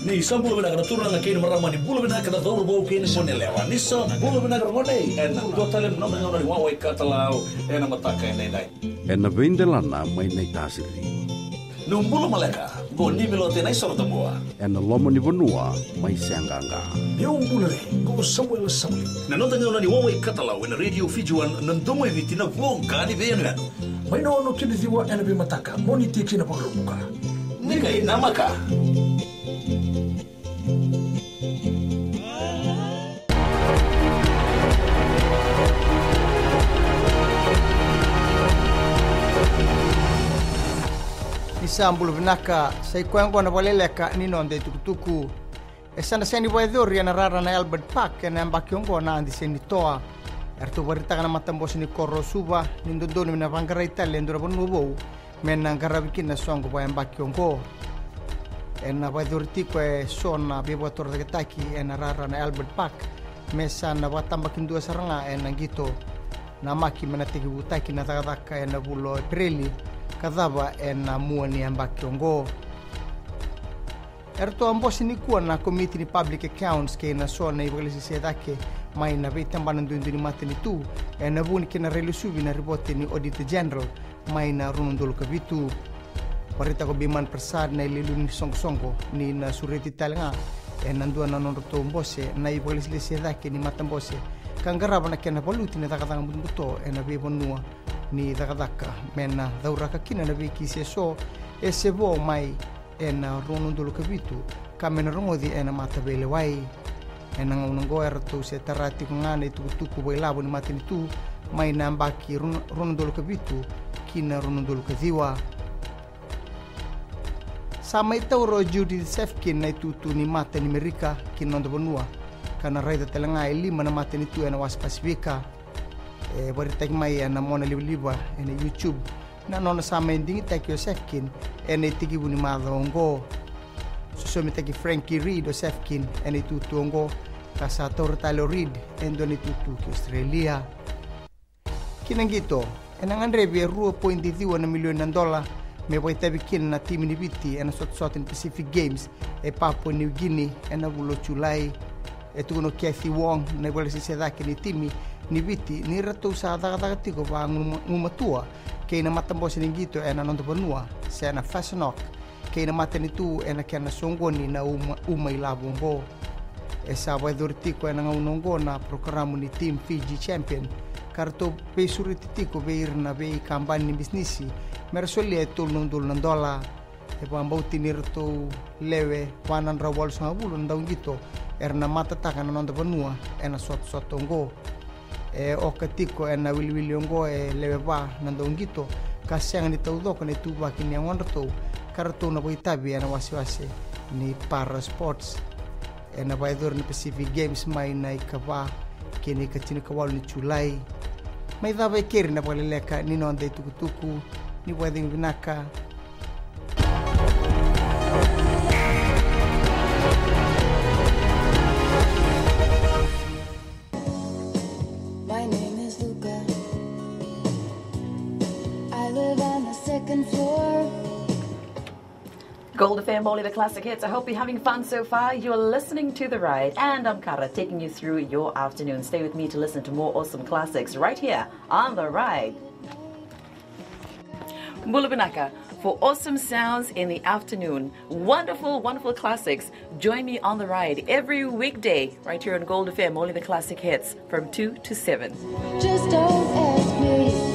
Ni sa bulu bina kana turna kini marama ni bulu bina kana dor bo kini mone lewa. Ni sa bulu bina kana ngone en do tale no ngone wa wa katalau en mataka en dai. En vendelana mai nei tasiri. No bulu maleka bo ni milote nai sorta boa. En lomo ni bonua mai sanganga. Ni bulu re ko Samuel Samuel. Na nota ngona ni wa wa katalau en radio Fijuan nandomo evitina wo gani venu. Mai no kini diwa en be mataka moni tikina pagrubuka. Ni kai namaka. Isambulu vinaka sai kwengo na waleleka nino nde tukutuku esana seni waidhuri na rara na Albert Park na mbakiongo na andi seni toa ertu warita kana matambosi ni korro suba ni ndondoni na vangara Italia ndura bonubo mena ngarabikin na songo wa mbakiongo ena waidhuri tiko e sona bebo torda ketaki ena rara na Albert Park mesa na watambakin dua saranga ena gito na maki menatiki butaki na takataka ena bulo Pirelli kadhaba ena muani ambakiongo erto ambosi ni kuwa na committee ni public accounts ke na sona ibalisi sedake mai na vitamba ndunduni mateni tu ena buni kena relusubi na ribote ni auditor general mai na runundul kabitu parita ko Biman Prasad na ililuni songo ni na sureti talanga ena ndua na nonroto mbose na ibalisi sedake ni matambose kangaraba na kena baluti na takatanga mbuto ena bebonua ni dakadaka mena dauraka kina na biki so esebo mai ena ronundulu kabitu kamena rongodi ena matabele wai ena ngongo erto se tarati ngane tuku bailabo ni matini tu mai nambaki ronundulu kabitu kina ronundulu kadiwa sama itauro Judy Sefkin na tutu ni mata ni Amerika kinondo bonua kana raida telanga lima na matini tu ena was Pasifika barita mai na mona liba ene YouTube na nona sama ending take Sefkin ene tigi buni madongo so mitaki Frankie Reed o Sefkin ene tutungo kasa Tortalo Reed endoni tutu ki Australia kinangito enang andre bi $2.2 million me boy tabikin na team ni biti ena sot in Pacific Games e Papua New Guinea ena bulo Julai e tuno Kathy Wong na bola si sedaki ni timi ni biti ni rato sa daga tiko ba ngumatua kay na matambosi ni gito e na nondo banua se na Fashionok kay na matani tu e na kana songoni na umay labongo e sa wadurtiko e na ngaunongo na programo ni team Fiji Champion karto pesuritiko beir na be kampanya ni bisnisi mersoli e tulnundul nandola e pambauti nirto lewe panan rawal sa bulun daw gito erna matataka na nondo banua e na sotongo e okatiko e na wiliongo e leweba nandongito kasyang ni taudok ni tuba kini ang wonderto karto na boitabi na wasiwasi ni para sports e na baidor ni Pacific Games mai na ikaba kini kachini kawal ni Julai mai dabe kiri na paleleka ni nonde tukutuku ni wading binaka Gold FM, only the classic hits. I hope you're having fun so far. You're listening to The Ride, and I'm Kara, taking you through your afternoon. Stay with me to listen to more awesome classics right here on The Ride. Mulubinaka, for awesome sounds in the afternoon. Wonderful, wonderful classics. Join me on The Ride every weekday right here on Gold FM, only the classic hits from 2 to 7. Just don't ask me.